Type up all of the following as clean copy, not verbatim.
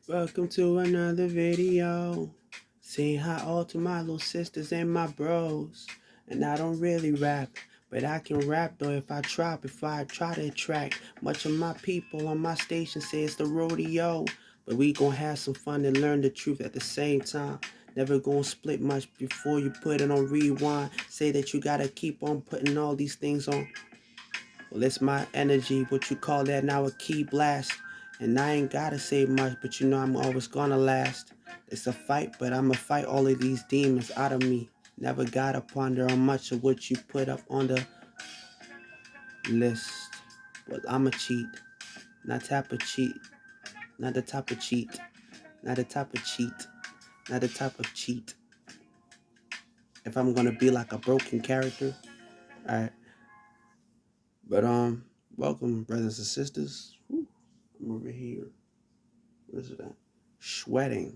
Welcome to another video. Saying hi all to my little sisters and my bros. And I don't really rap, but I can rap though if I try before I try to attract. Much of my people on my station say it's the rodeo. But we gon' have some fun and learn the truth at the same time. Never gonna split much before you put it on rewind. Say that you gotta keep on putting all these things on. Well, it's my energy, what you call that now, a key blast. And I ain't gotta say much, but you know I'm always gonna last. It's a fight, but I'ma fight all of these demons out of me. Never gotta ponder on much of what you put up on the list. Well, I'ma cheat, not type of cheat, not the type of cheat, not the type of cheat, not the type of cheat. If I'm gonna be like a broken character, alright. But welcome, brothers and sisters. Whew, I'm over here. What is that? Sweating.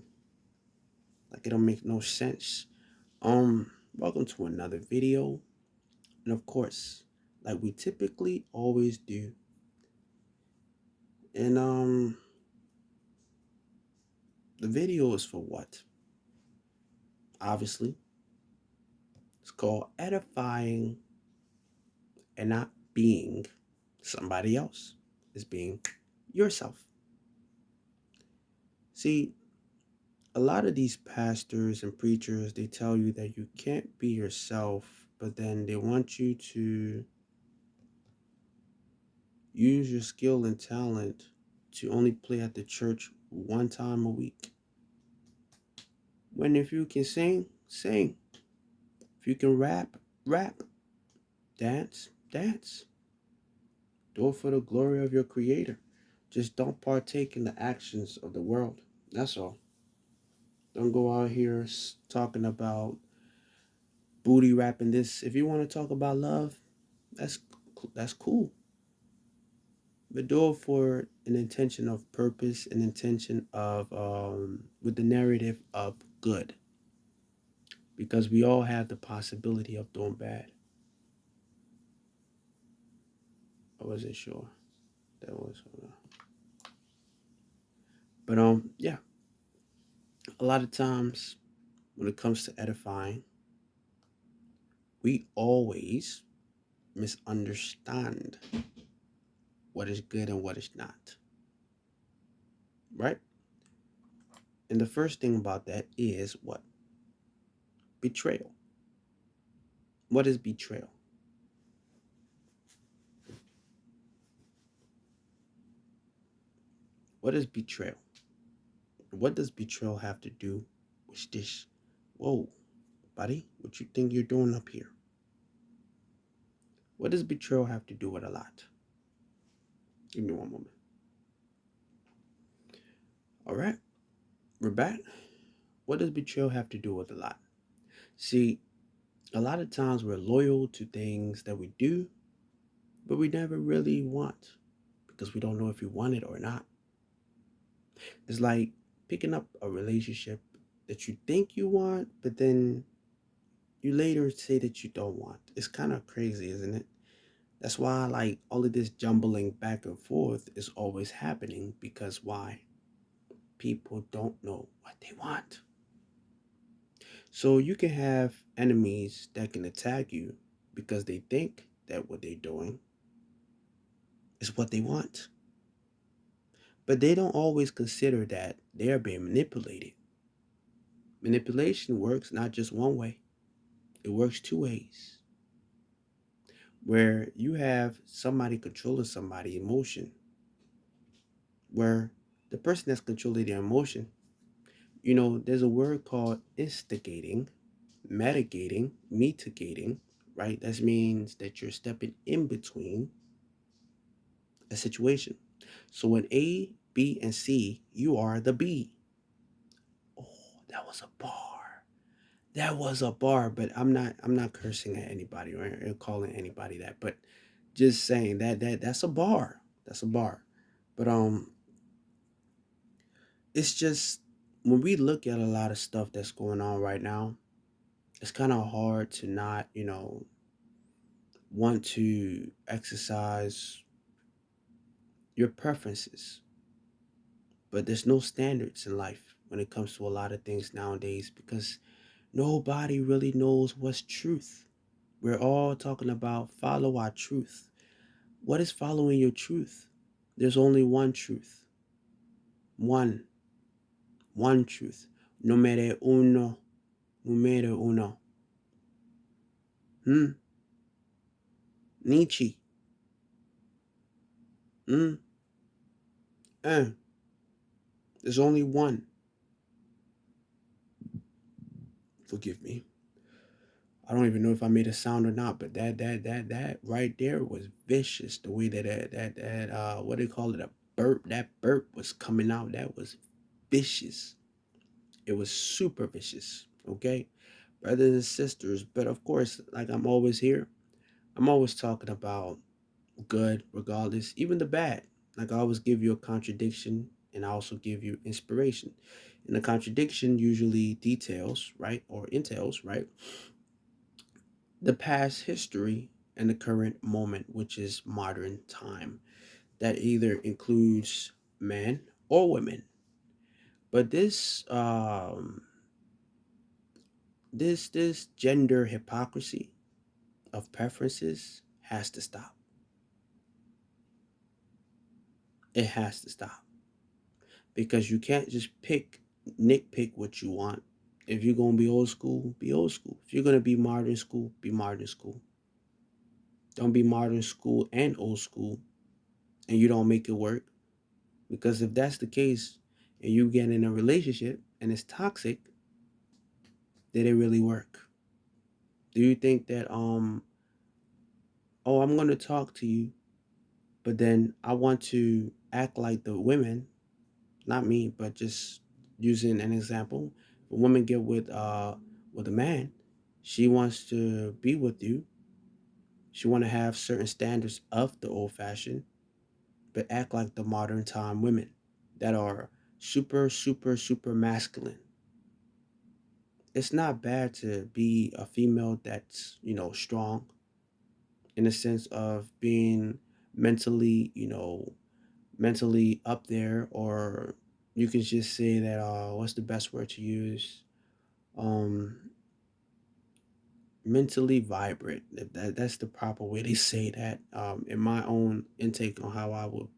Like it don't make no sense. Welcome to another video. And of course, like we typically always do. And the video is for what? Obviously, it's called edifying and not being somebody else. It's being yourself. See, a lot of these pastors and preachers, they tell you that you can't be yourself, but then they want you to use your skill and talent to only play at the church one time a week. When if you can sing, sing. If you can rap, rap. Dance, dance. Do it for the glory of your creator. Just don't partake in the actions of the world. That's all. Don't go out here talking about booty rapping this. If you want to talk about love, that's that's cool. But do it for an intention of purpose, an intention of with the narrative of good, because we all have the possibility of doing bad. I wasn't sure that was, but yeah. A lot of times when it comes to edifying, we always misunderstand what is good and what is not, right? And the first thing about that is what? Betrayal. What is betrayal? What is betrayal? What does betrayal have to do with this? Whoa, buddy, what you think you're doing up here? What does betrayal have to do with a lot? Give me one moment. All right, we're back. What does betrayal have to do with a lot? See, a lot of times we're loyal to things that we do, but we never really want because we don't know if we want it or not. It's like picking up a relationship that you think you want, but then you later say that you don't want. It's kind of crazy, isn't it? That's why, like, all of this jumbling back and forth is always happening because why? People don't know what they want. So you can have enemies that can attack you because they think that what they're doing is what they want. But they don't always consider that they are being manipulated. Manipulation works not just one way, it works two ways. Where you have somebody controlling somebody's emotion, where the person that's controlling their emotion, there's a word called instigating, mitigating, right? That means that you're stepping in between a situation. So in A, B, and C, you are the B. Oh, that was a bar. That was a bar, but I'm not cursing at anybody or calling anybody that, but just saying that's a bar. That's a bar. But it's just when we look at a lot of stuff that's going on right now, it's kind of hard to not, want to exercise your preferences. But there's no standards in life when it comes to a lot of things nowadays because nobody really knows what's truth. We're all talking about follow our truth. What is following your truth? There's only one truth. One. One truth. Numero uno. Numero uno. Hmm. Nietzsche. Hmm. Eh. There's only one. Forgive me. I don't even know if I made a sound or not, but that right there was vicious. The way that what do they call it? A burp. That burp was coming out. That was vicious. It was super vicious. Okay, brothers and sisters. But of course, like I'm always here. I'm always talking about good, regardless, even the bad. Like I always give you a contradiction, and I also give you inspiration. And the contradiction usually details, right, or entails, right, the past history and the current moment, which is modern time. That either includes men or women. But this gender hypocrisy of preferences has to stop. It has to stop because you can't just nitpick what you want. If you're gonna be old school, be old school. If you're gonna be modern school, be modern school. Don't be modern school and old school, and you don't make it work. Because if that's the case, and you get in a relationship and it's toxic, did it really work? Do you think that oh, I'm gonna talk to you, but then I want to act like the women, not me, but just using an example. If a woman get with a man, she wants to be with you. She want to have certain standards of the old fashioned, but act like the modern time women that are super, super, super masculine. It's not bad to be a female that's, strong in the sense of being mentally, mentally up there, or you can just say that what's the best word to use? Um Mentally vibrant. That's the proper way to say that. In my own intake on how I would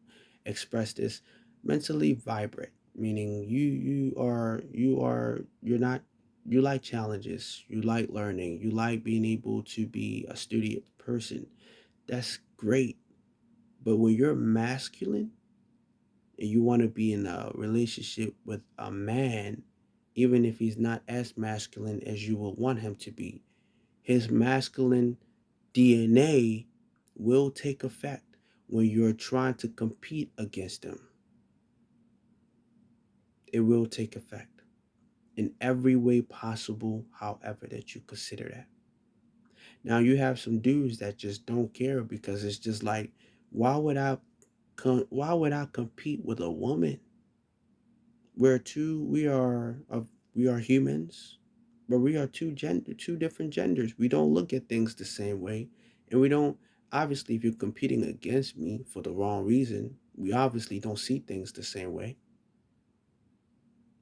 express this, mentally vibrant, meaning you're not, you like challenges, you like learning, you like being able to be a studious person. That's great. But when you're masculine and you want to be in a relationship with a man, even if he's not as masculine as you would want him to be, his masculine DNA will take effect when you're trying to compete against him. It will take effect in every way possible, however that you consider that. Now you have some dudes that just don't care because it's just like, why would I why would I compete with a woman? We are humans, but we are two different genders. We don't look at things the same way, and we don't, obviously, if you're competing against me for the wrong reason, we obviously don't see things the same way.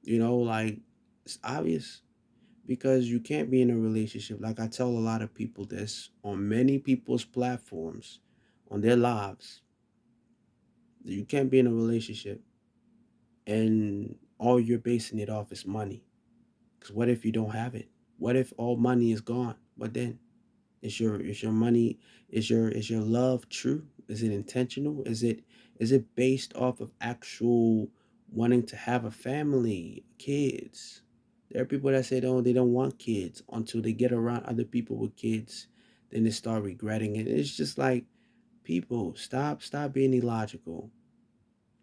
Like, it's obvious because you can't be in a relationship. Like I tell a lot of people this on many people's platforms, on their lives, you can't be in a relationship and all you're basing it off is money. Because what if you don't have it? What if all money is gone? What then? Is your money, is your love true? Is it intentional? Is it based off of actual wanting to have a family, kids? There are people that say they don't want kids until they get around other people with kids, then they start regretting it. It's just like, people, stop being illogical.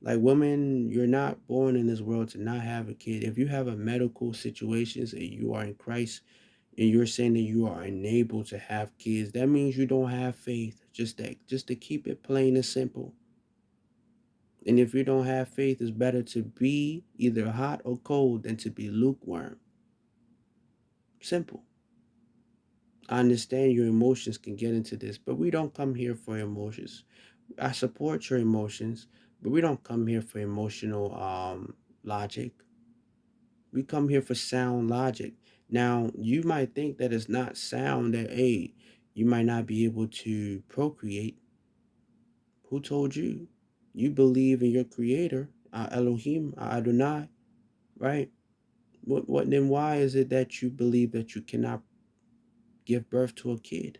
Like, women, you're not born in this world to not have a kid. If you have a medical situations and you are in Christ and you're saying that you are unable to have kids, that means you don't have faith. Just to keep it plain and simple. And if you don't have faith, it's better to be either hot or cold than to be lukewarm. Simple. I understand your emotions can get into this, but we don't come here for emotions. I support your emotions, but we don't come here for emotional logic. We come here for sound logic. Now, you might think that it's not sound that, hey, you might not be able to procreate. Who told you? You believe in your creator, Elohim, Adonai, right? What then why is it that you believe that you cannot give birth to a kid?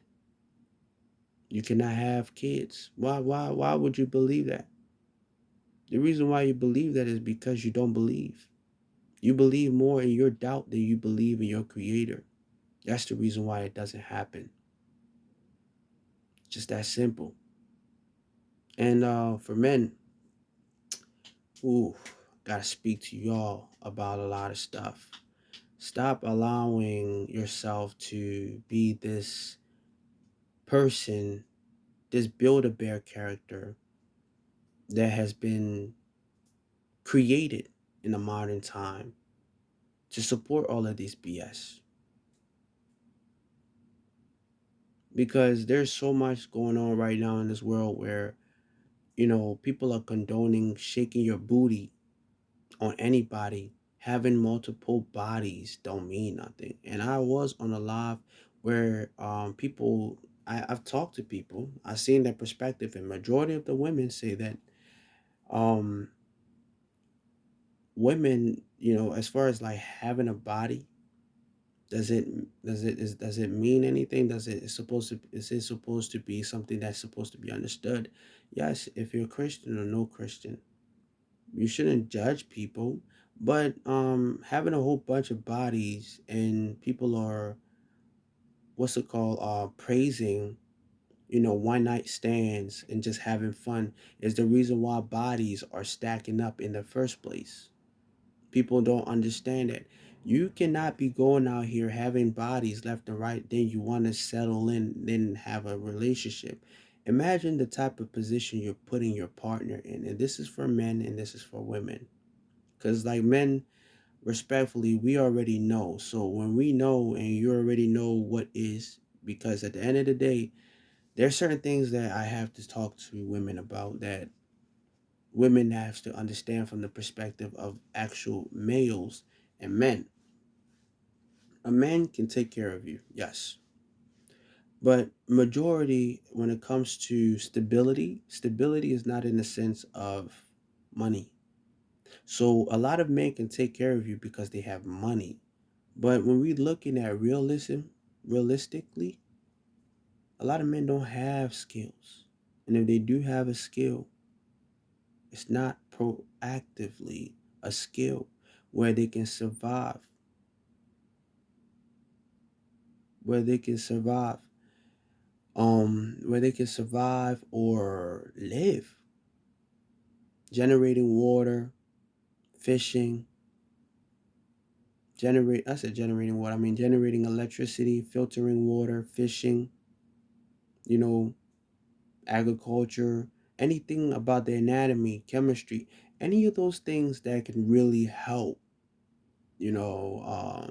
You cannot have kids. Why would you believe that? The reason why you believe that is because you don't believe. You believe more in your doubt than you believe in your creator. That's the reason why it doesn't happen. Just that simple. And for men, ooh, gotta speak to y'all about a lot of stuff. Stop allowing yourself to be this person, this Build-A-Bear character that has been created in a modern time to support all of these BS. Because there's so much going on right now in this world where, people are condoning shaking your booty on anybody. Having multiple bodies don't mean nothing. And I was on a live where people, I've talked to people, I've seen their perspective, and majority of the women say that um women, as far as like having a body, does it mean anything? Is it supposed to be something that's supposed to be understood? Yes, if you're Christian or no Christian. You shouldn't judge people, but having a whole bunch of bodies and people are, what's it called, praising, one night stands and just having fun is the reason why bodies are stacking up in the first place. People don't understand it. You cannot be going out here having bodies left and right, then you want to settle in, then have a relationship. Imagine the type of position you're putting your partner in. And this is for men and this is for women. Because, like, men, respectfully, we already know. So when we know and you already know what is, because at the end of the day, there are certain things that I have to talk to women about that women have to understand from the perspective of actual males and men. A man can take care of you, yes. But majority, when it comes to stability is not in the sense of money. So a lot of men can take care of you because they have money. But when we looking at realistically, a lot of men don't have skills. And if they do have a skill, it's not proactively a skill where they can survive, where they can survive, or live. Generating water, fishing, generating water. I mean generating electricity, filtering water, fishing, you know, agriculture, anything about the anatomy, chemistry, any of those things that can really help, you know,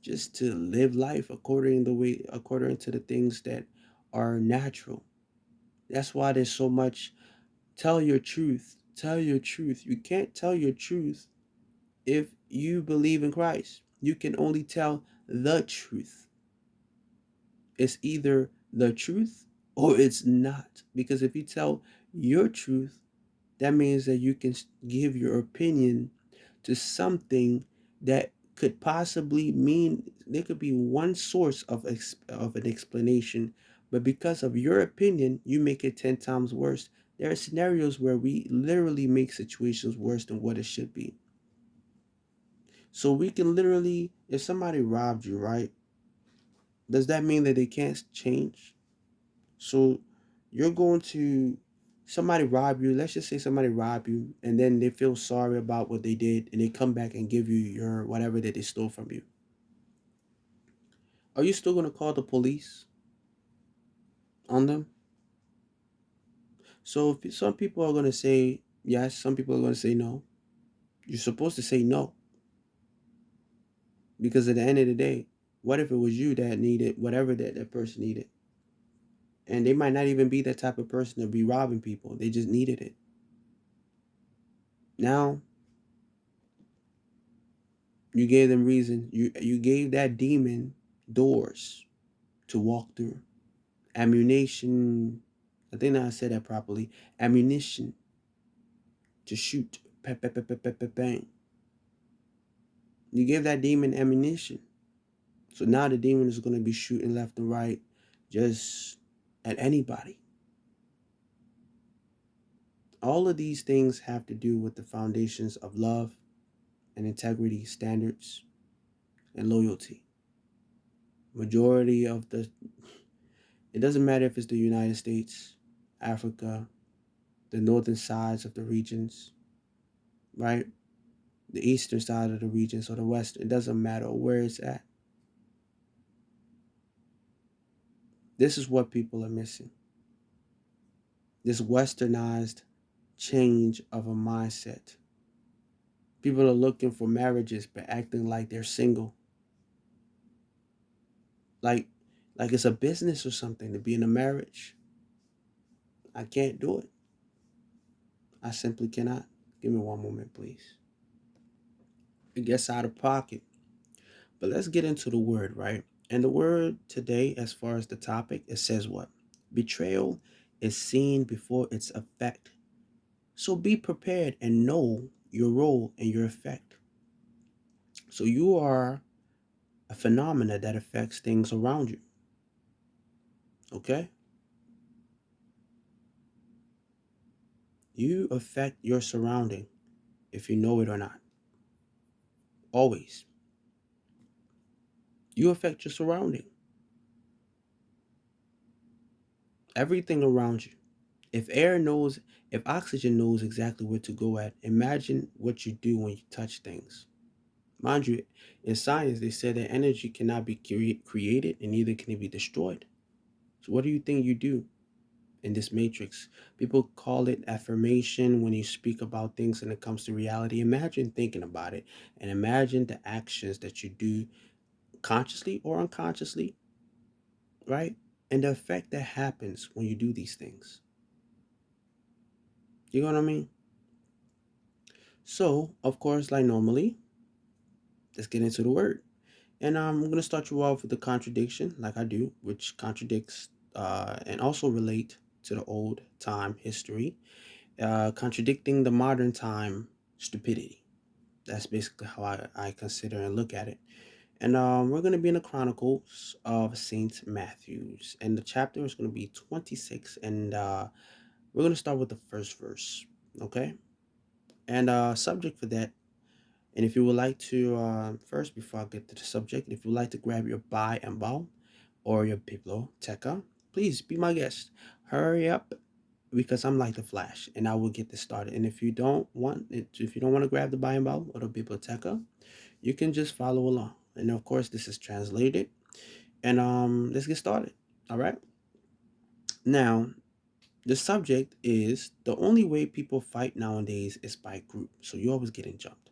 just to live life according to the things that are natural. That's why there's so much tell your truth. Tell your truth. You can't tell your truth if you believe in Christ. You can only tell the truth. It's either the truth or it's not. Because if you tell your truth, that means that you can give your opinion to something that could possibly mean there could be one source of an explanation, but because of your opinion, you make it 10 times worse. There are scenarios where we literally make situations worse than what it should be. So we can literally, if somebody robbed you, right? Does that mean that they can't change? So you're going to somebody rob you. Let's just say somebody rob you, and then they feel sorry about what they did, and they come back and give you your whatever that they stole from you. Are you still going to call the police on them? So if some people are going to say yes, some people are going to say no. You're supposed to say no because at the end of the day, what if it was you that needed whatever that person needed? And they might not even be that type of person to be robbing people. They just needed it. Now You gave them reason. You gave that demon doors to walk through. Ammunition. I think I said that properly. Ammunition to shoot. Bang. You gave that demon ammunition. So now the demon is going to be shooting left and right just at anybody. All of these things have to do with the foundations of love and integrity, standards, and loyalty. Majority of the, it doesn't matter if it's the United States, Africa, the northern sides of the regions, right? The eastern side of the regions or the west, it doesn't matter where it's at. This is what people are missing. This westernized change of a mindset. People are looking for marriages but acting like they're single. Like like it's a business or something to be in a marriage. I can't do it. I simply cannot. Give me one moment, please. It gets out of pocket. But let's get into the word, right? And the word today, as far as the topic, it says what? Betrayal is seen before its effect. So be prepared and know your role and your effect. So you are a phenomena that affects things around you. Okay? You affect your surrounding if you know it or not. Always. You affect your surrounding. Everything around you. If air knows, if oxygen knows exactly where to go at, imagine what you do when you touch things. Mind you, in science, they said that energy cannot be created and neither can it be destroyed. So, what do you think you do in this matrix? People call it affirmation when you speak about things and it comes to reality. Imagine thinking about it and imagine the actions that you do consciously or unconsciously, right? And the effect that happens when you do these things. You know what I mean? So, of course, like normally, let's get into the word. And I'm going to start you off with the contradiction, like I do, which contradicts and also relate to the old time history, contradicting the modern time stupidity. That's basically how I consider and look at it. And we're going to be in the Chronicles of Saint Matthew's. And the chapter is going to be 26. And we're going to start with the first verse. Okay? And subject for that. And if you would like to, first, before I get to the subject, if you would like to grab your buy and bow or your biblioteca, please be my guest. Hurry up because I'm like the Flash and I will get this started. And if you don't want it, if you don't want to grab the buy and bow or the biblioteca, you can just follow along. And of course, this is translated. And let's get started. All right. Now, the subject is the only way people fight nowadays is by group. So you're always getting jumped.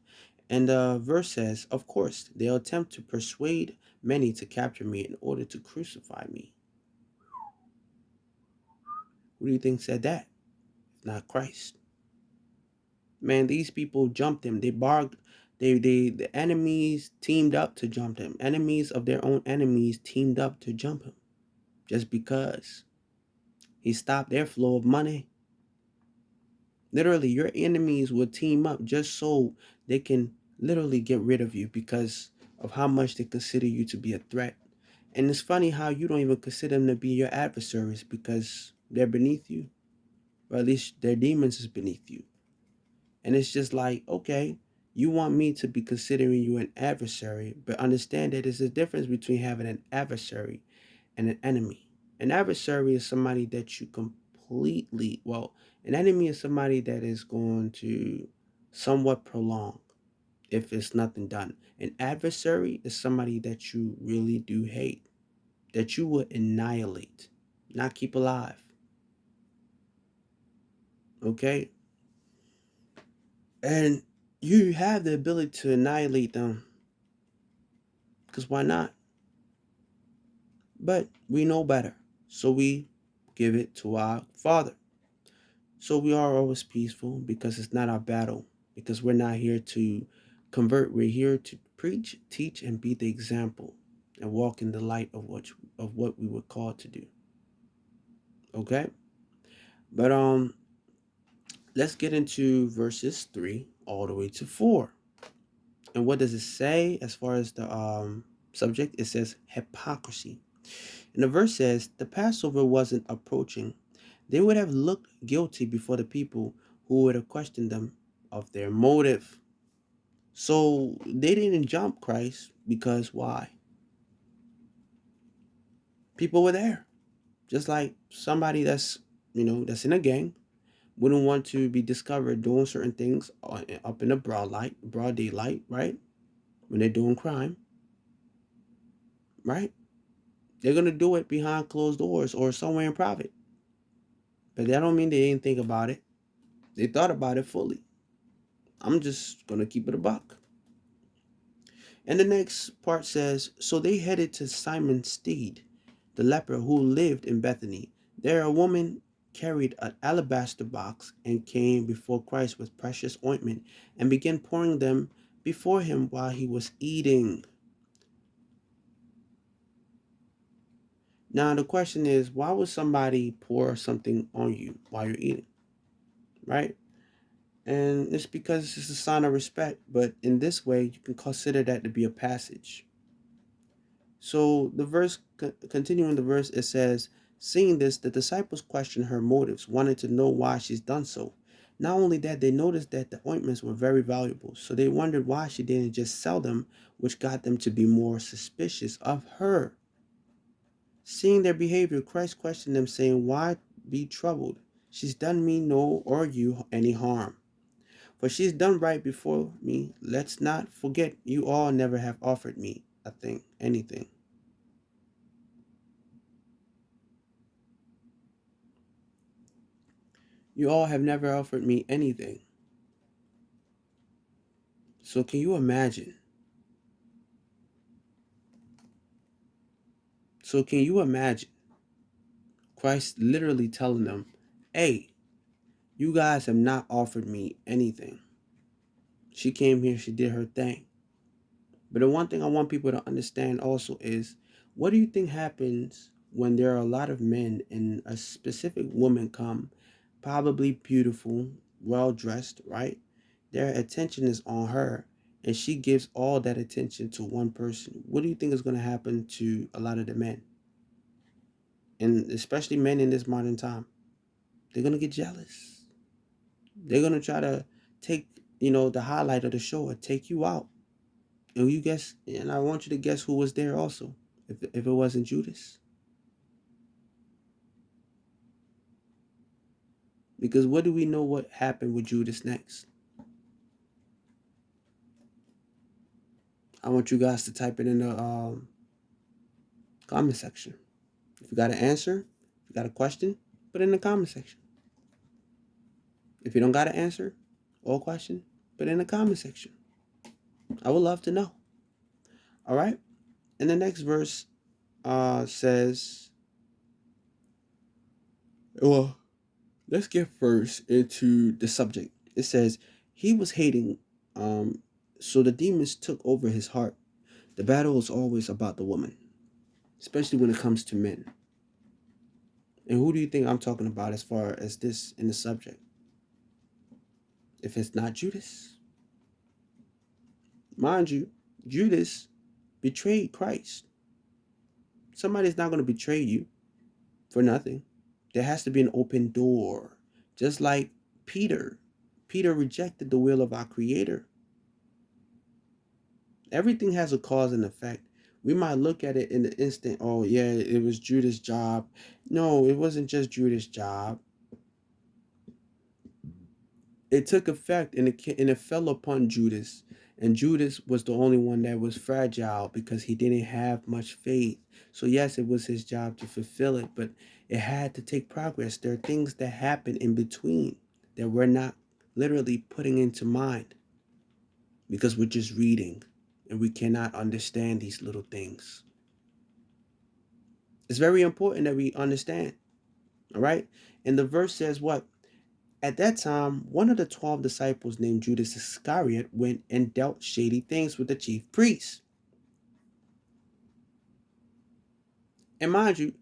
And the verse says, of course, they'll attempt to persuade many to capture me in order to crucify me. Who do you think said that? If not Christ. Man, these people jumped him. They bargained. The enemies teamed up to jump him. Enemies of their own enemies teamed up to jump him. Just because he stopped their flow of money. Literally, your enemies will team up just so they can literally get rid of you because of how much they consider you to be a threat. And it's funny how you don't even consider them to be your adversaries because they're beneath you, or at least their demons is beneath you. And it's just like, okay, you want me to be considering you an adversary, but understand that there's a difference between having an adversary and an enemy. An adversary is somebody that you completely, well, an enemy is somebody that is going to somewhat prolong if it's nothing done. An adversary is somebody that you really do hate, that you would annihilate, not keep alive. Okay? And you have the ability to annihilate them because why not? But we know better. So we give it to our Father. So we are always peaceful because it's not our battle. Because we're not here to convert. We're here to preach, teach, and be the example, and walk in the light of what we were called to do. Okay, but let's get into verses 3 all the way to 4. And what does it say as far as the subject? It says hypocrisy. And the verse says, the Passover wasn't approaching. They would have looked guilty before the people who would have questioned them of their motive. So they didn't jump Christ because why? People were there. Just like somebody that's in a gang wouldn't want to be discovered doing certain things up in the broad daylight, right? When they're doing crime, right? They're gonna do it behind closed doors or somewhere in private. But that don't mean they didn't think about it. They thought about it fully. I'm just gonna keep it a buck. And the next part says, so they headed to Simon Steed, the leper who lived in Bethany. There a woman carried an alabaster box and came before Christ with precious ointment and began pouring them before him while he was eating. Now the question is, why would somebody pour something on you while you're eating? Right? And it's because it's a sign of respect, but in this way you can consider that to be a passage. So the verse, continuing the verse, it says, seeing this, the disciples questioned her motives, wanted to know why she's done so. Not only that, they noticed that the ointments were very valuable, so they wondered why she didn't just sell them, which got them to be more suspicious of her. Seeing their behavior, Christ questioned them, saying, why be troubled? She's done me no or you any harm. For she's done right before me. Let's not forget you all never have offered me a thing, anything. You all have never offered me anything. So can you imagine? So can you imagine Christ literally telling them, hey, you guys have not offered me anything. She came here, she did her thing. But the one thing I want people to understand also is, what do you think happens when there are a lot of men and a specific woman come, probably beautiful, well dressed, right? Their attention is on her and she gives all that attention to one person. What do you think is going to happen to a lot of the men? And especially men in this modern time. They're going to get jealous. They're going to try to take, the highlight of the show or take you out. And you guess, and I want you to guess who was there also, if it wasn't Judas. Because what do we know what happened with Judas next? I want you guys to type it in the comment section. If you got an answer, if you got a question, put it in the comment section. If you don't got an answer or question, put it in the comment section. I would love to know. All right. And the next verse says, well, let's get first into the subject. It says, he was hating, so the demons took over his heart. The battle is always about the woman, especially when it comes to men. And who do you think I'm talking about as far as this in the subject? If it's not Judas, mind you, Judas betrayed Christ. Somebody's not going to betray you for nothing. There has to be an open door. Just like Peter. Peter rejected the will of our Creator. Everything has a cause and effect. We might look at it in the instant, oh yeah, it was Judas' job. No, it wasn't just Judas' job. It took effect and it fell upon Judas. And Judas was the only one that was fragile because he didn't have much faith. So yes, it was his job to fulfill it, but it had to take progress. There are things that happen in between that we're not literally putting into mind because we're just reading and we cannot understand these little things. It's very important that we understand. All right. And the verse says what? At that time, one of the 12 disciples named Judas Iscariot went and dealt shady things with the chief priests. And mind you,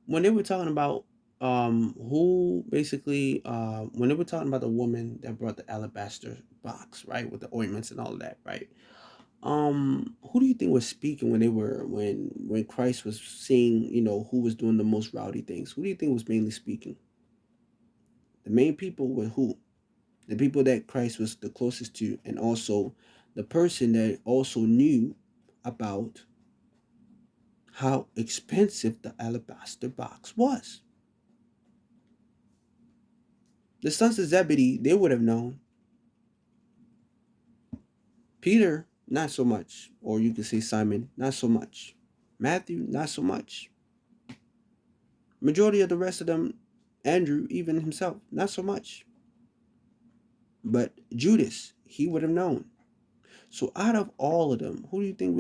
when they were talking about who basically when they were talking about the woman that brought the alabaster box, right, with the ointments and all of that, right? Who do you think was speaking when they were when Christ was seeing, who was doing the most rowdy things? Who do you think was mainly speaking? The main people were who? The people that Christ was the closest to, and also the person that also knew about how expensive the alabaster box was. The sons of Zebedee, they would have known. Peter, not so much. Or you could say Simon, not so much. Matthew, not so much. Majority of the rest of them, Andrew, even himself, not so much. But Judas, he would have known. So out of all of them, who do you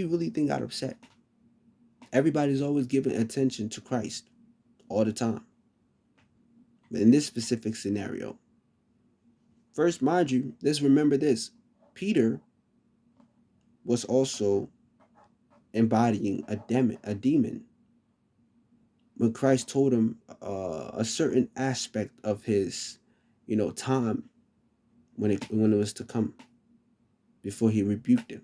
really think got upset? Everybody's always giving attention to Christ all the time. But in this specific scenario, first, mind you, let's remember this. Peter was also embodying a demon when Christ told him a certain aspect of his, time when it was to come before he rebuked him.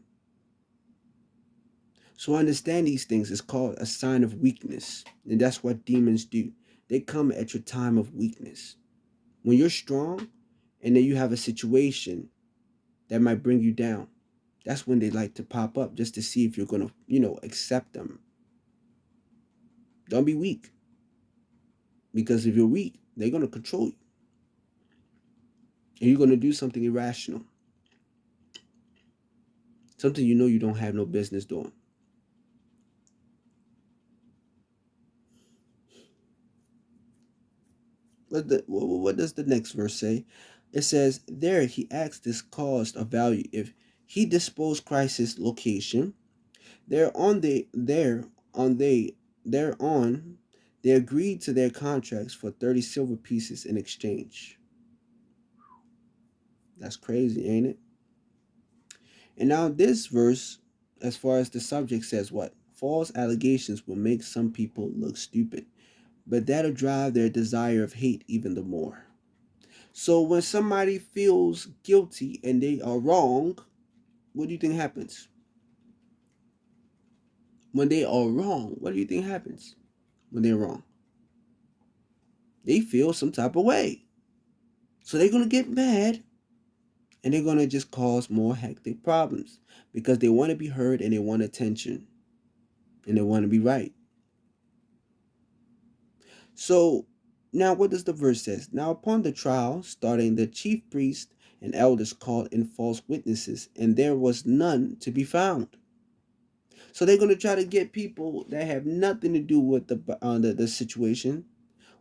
So understand these things is called a sign of weakness, and that's what demons do. They come at your time of weakness. When you're strong, and then you have a situation that might bring you down. That's when they like to pop up just to see if you're gonna, accept them. Don't be weak, because if you're weak, they're gonna control you, and you're gonna do something irrational, something you don't have no business doing. What does the next verse say? It says, there he asked this caused a value. If he disposed Christ's location, thereon they agreed to their contracts for 30 silver pieces in exchange. That's crazy, ain't it? And now this verse, as far as the subject, says what? False allegations will make some people look stupid, but that'll drive their desire of hate even the more. So when somebody feels guilty and they are wrong, what do you think happens? When they are wrong, what do you think happens when they're wrong? They feel some type of way. So they're going to get mad, and they're going to just cause more hectic problems because they want to be heard and they want attention and they want to be right. So now what does the verse says? Now upon the trial, starting, the chief priests and elders called in false witnesses, and there was none to be found. So they're going to try to get people that have nothing to do with the situation.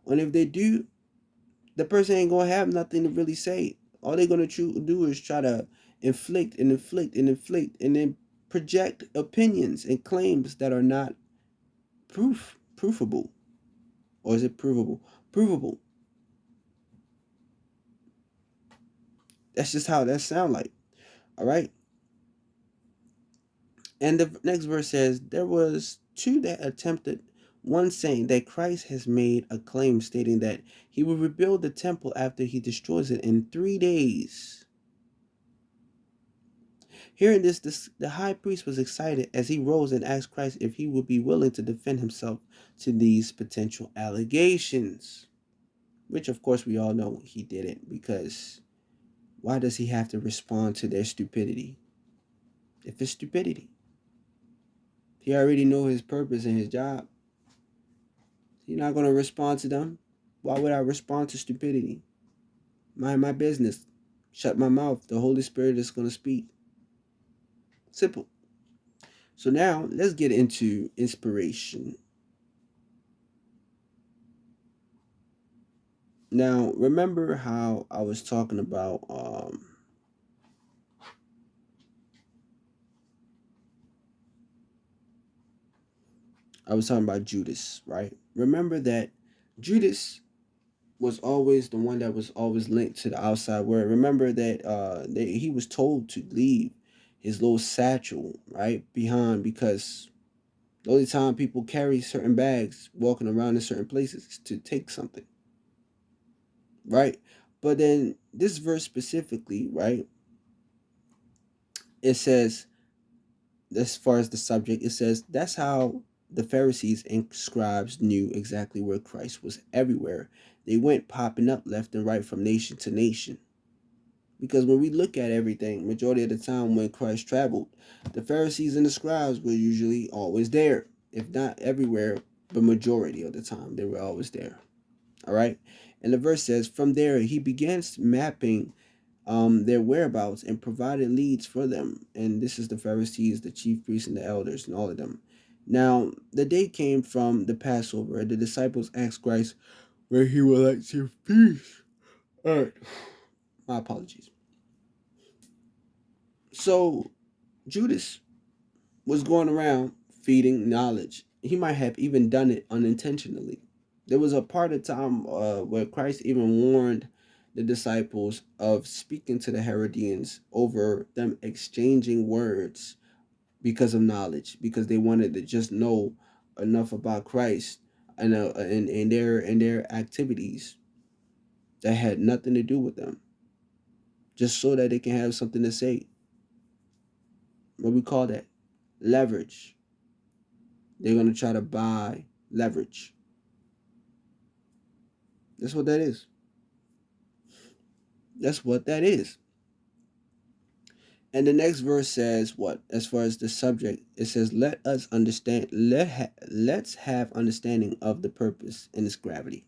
And if they do, the person ain't going to have nothing to really say. All they're going to do is try to inflict, and then project opinions and claims that are not proofable. Or is it provable? Provable. That's just how that sound like. All right. And the next verse says, there was two that attempted, one saying that Christ has made a claim stating that he will rebuild the temple after he destroys it in 3 days. Hearing this, the high priest was excited as he rose and asked Christ if he would be willing to defend himself to these potential allegations. Which, of course, we all know he didn't, because why does he have to respond to their stupidity? If it's stupidity, he already know his purpose and his job. He's not going to respond to them. Why would I respond to stupidity? Mind my business. Shut my mouth. The Holy Spirit is going to speak. Simple. So now let's get into inspiration. Now, remember how I was talking about Judas, right? Remember that Judas was always the one that was always linked to the outside world. Remember that he was told to leave his little satchel right behind, because the only time people carry certain bags walking around in certain places is to take something, right? But then this verse specifically, right? It says, as far as the subject, it says that's how the Pharisees and scribes knew exactly where Christ was everywhere. They went popping up left and right from nation to nation. Because when we look at everything, majority of the time when Christ traveled, the Pharisees and the scribes were usually always there. If not everywhere, but majority of the time they were always there. All right. And the verse says, from there he begins mapping their whereabouts and provided leads for them. And this is the Pharisees, the chief priests, and the elders, and all of them. Now, the day came from the Passover, and the disciples asked Christ where he would like to feast. All right. My apologies. So, Judas was going around feeding knowledge. He might have even done it unintentionally. There was a part of time where Christ even warned the disciples of speaking to the Herodians over them exchanging words because of knowledge, because they wanted to just know enough about Christ and in their activities that had nothing to do with them, just so that they can have something to say. What we call that? Leverage. They're gonna try to buy leverage. That's what that is. That's what that is. And the next verse says what? As far as the subject, it says, "Let us understand. Let's have understanding of the purpose and its gravity."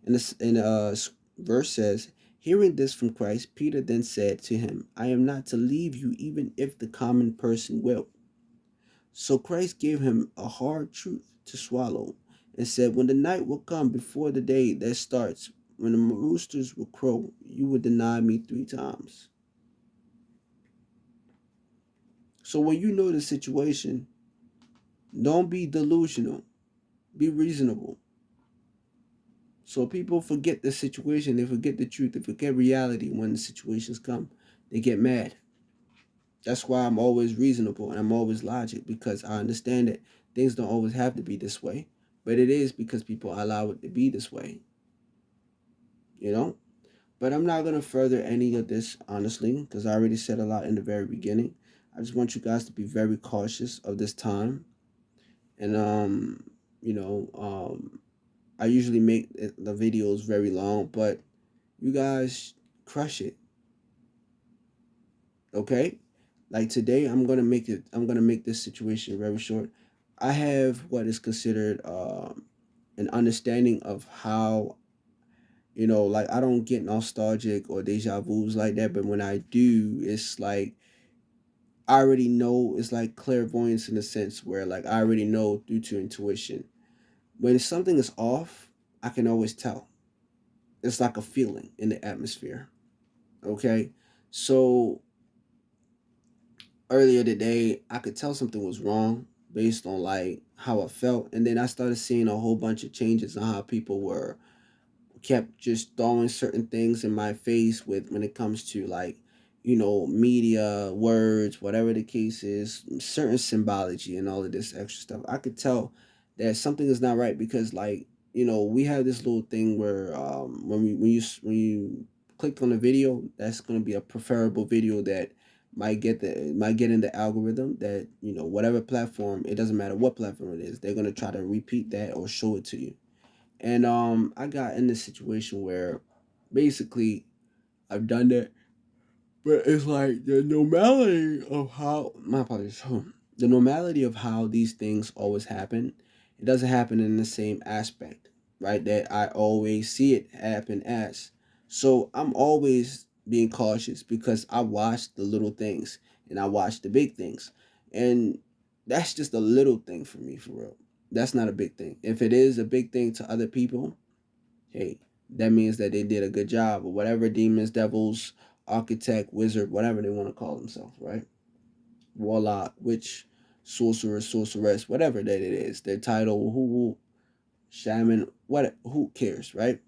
And this and verse says, "Hearing this from Christ, Peter then said to him, I am not to leave you, even if the common person will." So Christ gave him a hard truth to swallow and said, when the night will come before the day that starts, when the roosters will crow, you will deny me 3 times. So when you know the situation, don't be delusional. Be reasonable. So people forget the situation, they forget the truth, they forget reality when the situations come. They get mad. That's why I'm always reasonable and I'm always logic, because I understand that things don't always have to be this way. But it is because people allow it to be this way, you know? But I'm not going to further any of this, honestly, because I already said a lot in the very beginning. I just want you guys to be very cautious of this time. And, you know, I usually make the videos very long, but you guys crush it, okay? Like today, I'm gonna make this situation very short. I have what is considered an understanding of how, like I don't get nostalgic or deja vu's like that, but when I do, it's like I already know. It's like clairvoyance in a sense where like I already know due to intuition. When something is off, I can always tell. It's like a feeling in the atmosphere. Okay, so earlier today, I could tell something was wrong based on like how I felt, and then I started seeing a whole bunch of changes on how people were kept just throwing certain things in my face with when it comes to like media words, whatever the case is, certain symbology and all of this extra stuff. I could tell that something is not right, because like we have this little thing where when you click on a video, that's going to be a preferable video that might get in the algorithm, that whatever platform, it doesn't matter what platform it is, they're going to try to repeat that or show it to you. And I got in this situation where basically I've done that, but it's like the normality of how my apologies. The normality of how these things always happen, it doesn't happen in the same aspect, right? That I always see it happen as. So I'm always being cautious because I watch the little things and I watch the big things. And that's just a little thing for me, for real. That's not a big thing. If it is a big thing to other people, hey, that means that they did a good job, or whatever demons, devils, architect, wizard, whatever they want to call themselves, right? Warlock, witch, sorcerer, sorceress, whatever that it is, their title, who, shaman, what, who cares, right?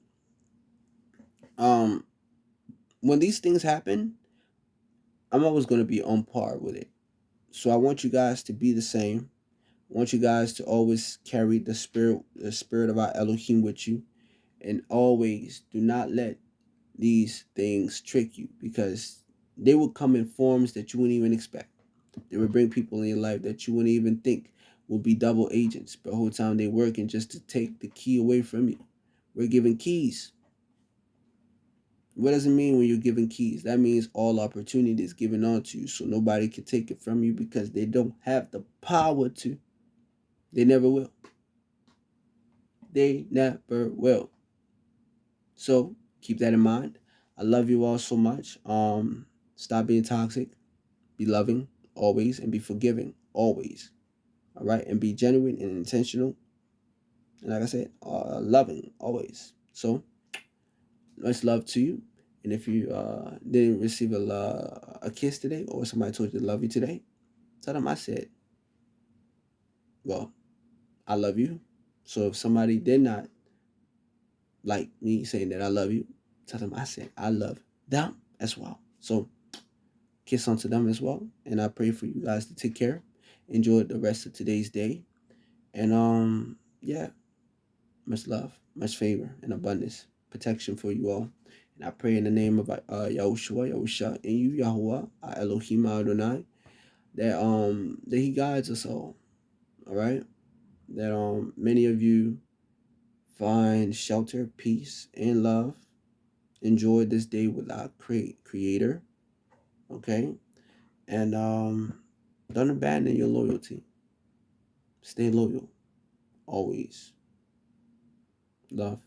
Um, when these things happen, I'm always going to be on par with it. So I want you guys to be the same. I want you guys to always carry the spirit of our Elohim with you, and always do not let these things trick you, because they will come in forms that you wouldn't even expect. They will bring people in your life that you wouldn't even think will be double agents, but the whole time they're working just to take the key away from you. We're giving keys. What does it mean when you're giving keys? That means all opportunity is given onto you, so nobody can take it from you because they don't have the power to. They never will. They never will. So keep that in mind. I love you all so much. Stop being toxic. Be loving always, and be forgiving always. All right, and be genuine and intentional. And like I said, loving always. So much love to you. And if you didn't receive a kiss today, or somebody told you to love you today, tell them I said, well, I love you. So if somebody did not like me saying that I love you, tell them I said I love them as well. So kiss onto them as well. And I pray for you guys to take care. Enjoy the rest of today's day. And yeah, much love, much favor, and abundance, protection for you all. And I pray in the name of Yahushua, Yahusha, and you, Yahuwah, our Elohim Adonai, that He guides us all right? That many of you find shelter, peace, and love. Enjoy this day with our Creator, okay? And don't abandon your loyalty. Stay loyal, always. Love.